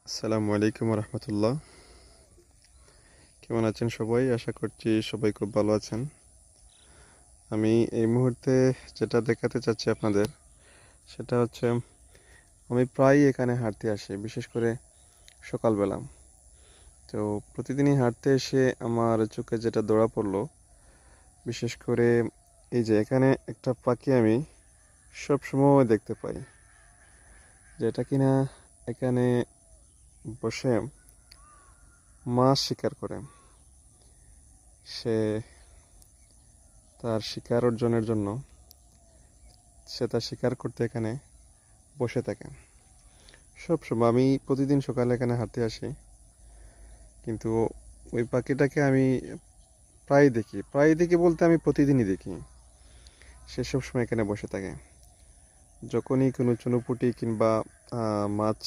আসসালামু আলাইকুম রহমতুল্লাহ। কেমন আছেন সবাই? আশা করছি সবাই খুব ভালো আছেন। আমি এই মুহূর্তে যেটা দেখাতে চাচ্ছি আপনাদের, সেটা হচ্ছে আমি প্রায়ই এখানে হাঁটতে আসি, বিশেষ করে সকালবেলা। তো প্রতিদিনই হাঁটতে এসে আমার চোখে যেটা ধরা পড়লো, বিশেষ করে এই যে এখানে একটা পাখি আমি সব সময় দেখতে পাই, যেটা কিনা এখানে বসে মাছ শিকার করে। সে তার শিকার অর্জনের জন্য সে তার শিকার করতে এখানে বসে থাকে সব সময়। আমি প্রতিদিন সকালে এখানে হাঁটতে আসি, কিন্তু ওই পাখিটাকে আমি প্রায় দেখি বলতে আমি প্রতিদিনই দেখি। সে সবসময় এখানে বসে থাকে। যখনই কোনো চুনোপুঁটি কিংবা মাছ